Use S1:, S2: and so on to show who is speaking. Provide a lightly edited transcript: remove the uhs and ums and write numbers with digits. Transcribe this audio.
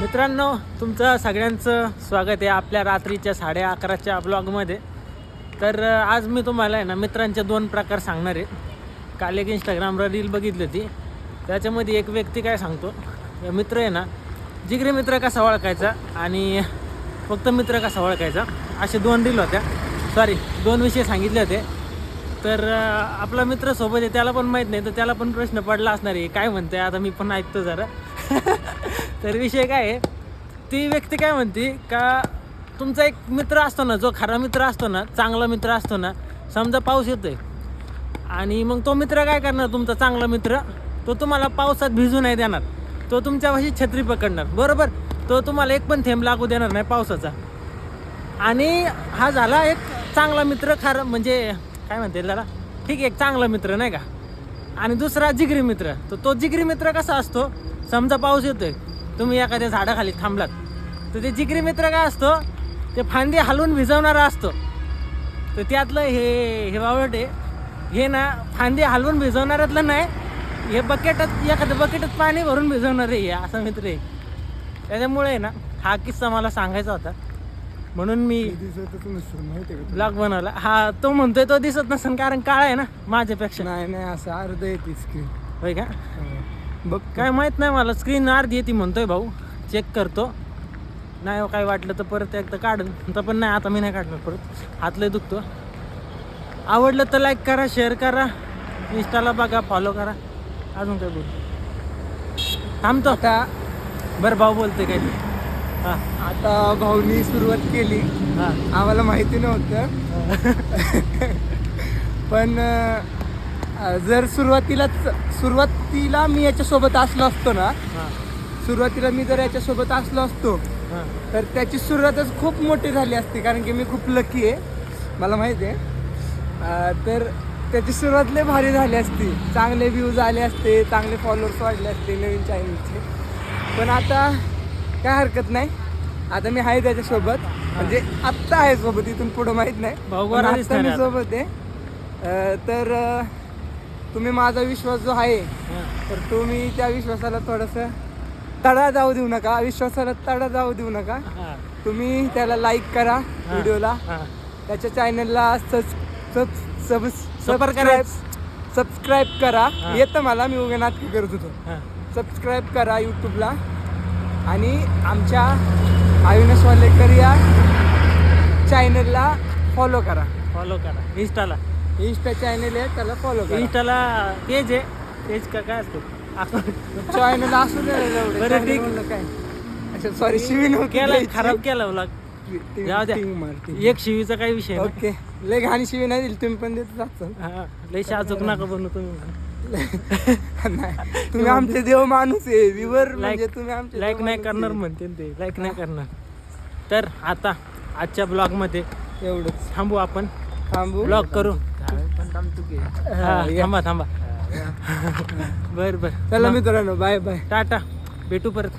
S1: मित्रांनो, तुमचं सगळ्यांचं स्वागत आहे आपल्या रात्रीच्या 11:30च्या ब्लॉगमध्ये. तर आज मी तुम्हाला आहे ना मित्रांचे 2 प्रकार सांगणार आहे. काल एक इंस्टाग्रामवर रील बघितली होती, त्याच्यामध्ये एक व्यक्ती काय सांगतो, मित्र आहे ना, जिगरी मित्र कसा ओळखायचा आणि फक्त मित्र कसा ओळखायचा, असे 2 रील होत्या. 2 विषय सांगितले होते. तर आपला मित्र सोबत आहे, त्याला पण माहीत नाही, तर त्याला पण प्रश्न पडला असणार आहे, काय म्हणते आता मी पण ऐकतो जरा. तर विषय काय आहे, ती व्यक्ती काय म्हणते का तुमचा एक मित्र असतो ना, जो खरा मित्र असतो ना, चांगला मित्र असतो ना, समजा पाऊस येतोय आणि मग तो मित्र काय करणार, तुमचा चांगला मित्र, तो तुम्हाला पावसात भिजू नाही देणार, तो तुमच्यापाशी छत्री पकडणार, बरोबर, तो तुम्हाला एक पण थेंब लागू देणार नाही पावसाचा. आणि हा झाला एक चांगला मित्र, खरं म्हणजे काय म्हणते त्याला, ठीक आहे, एक चांगला मित्र नाही का. आणि दुसरा जिगरी मित्र, तो जिगरी मित्र कसा असतो, समजा पाऊस येतोय, तुम्ही एखाद्या झाडाखाली थांबलात, तर ते जिगरी मित्र काय असतो, ते फांदी हलवून भिजवणारा असतो. तर त्यातलं हे बावट आहे, हे ना फांदी हलवून भिजवणाऱ्यातलं नाही, हे एखाद्या बकेटात पाणी भरून भिजवणार आहे, असा मित्र आहे. त्याच्यामुळे ना हा किस्सा मला सांगायचा होता, म्हणून मी ब्लॉग बनवला. हा, तो म्हणतोय तो दिसत नसेल कारण काळा आहे ना माझ्यापेक्षा.
S2: नाही असं अर्ध येते स्क्रीन.
S1: होय का,
S2: बघ
S1: काय माहित नाही मला, स्क्रीन अर्धी येते म्हणतोय भाऊ, चेक करतो. नाही काय वाटलं तर परत एकदा काढून, तर पण नाही, आता मी नाही काढणार परत, हात लय दुखतो. आवडलं तर लाईक करा, शेअर करा, इंस्टाला बघा, फॉलो करा. अजून काय बोल, थांबतो
S2: आता.
S1: बरं, भाऊ बोलते काय ते. हां,
S2: आता भाऊनी सुरुवात केली,
S1: हां,
S2: आम्हाला माहिती नव्हतं. पण जर सुरुवातीला मी याच्यासोबत असलो असतो ना,
S1: हां,
S2: सुरुवातीला मी जर याच्यासोबत असलो असतो
S1: हां,
S2: तर त्याची सुरुवातच खूप मोठी झाली असती, कारण की मी खूप लकी आहे, मला माहिती आहे. तर त्याची सुरुवात लय भारी झाली असती, चांगले व्ह्यूज आले असते, चांगले फॉलोअर्स वाढले असते नवीन चॅनलचे. पण आता काय हरकत नाही, आता मी आहे त्याच्यासोबत, म्हणजे आत्ता आहे सोबत, इथून पुढं माहीत नाही,
S1: भाऊ
S2: पण
S1: बरा
S2: आत्ता
S1: दिसणार
S2: मी
S1: आहे
S2: सोबत आहे. तर तुम्ही माझा विश्वास जो आहे,
S1: हां.
S2: तर तुम्ही त्या विश्वासाला थोडंसं तडा जाऊ देऊ नका, विश्वासाला तडा जाऊ देऊ नका.
S1: हां,
S2: तुम्ही त्याला लाईक करा व्हिडिओला,
S1: हां.
S2: त्याच्या चॅनलला सबस्क्राईब करा.
S1: हां.
S2: येतं मला, मी उगा नाटकी करत होतो.
S1: हां.
S2: सबस्क्राईब करा यूट्यूबला, आणि आमच्या अविनाश वालेकर या चॅनलला फॉलो करा.
S1: फॉलो करा इंस्टाला.
S2: इंस्टा चॅनल आहे, त्याला फॉलो करा.
S1: इंस्टाला पेज आहे, पेज का काय असतो,
S2: चॅनल असू दे
S1: बरं, ठीक.
S2: काय. अच्छा, सॉरी, शिवी
S1: केला, खराब केला व्लॉग. जाऊ द्या.
S2: मारते
S1: एक शिवीचा काही विषय नाही.
S2: ओके. लय घाणी शिवी नाही दिली, तुम्ही पण देत असाल.
S1: हां, लय शाजूक नका बनू तुम्ही.
S2: नाही, तुम्ही आमचे देव माणूस आहे, व्ह्यूवर म्हणजे तुम्ही आमचे
S1: लाईक
S2: देव
S1: नाही
S2: माणूस
S1: करणार
S2: आहे.
S1: म्हणते ते, लाईक नाही करणार. तर आता आजच्या ब्लॉगमध्ये
S2: एवढंच.
S1: थांबू आपण,
S2: थांबू.
S1: ब्लॉग करू.
S2: हा, या.
S1: थांबा. बर.
S2: चला मित्रांनो, बाय बाय.
S1: टाटा, भेटू परत.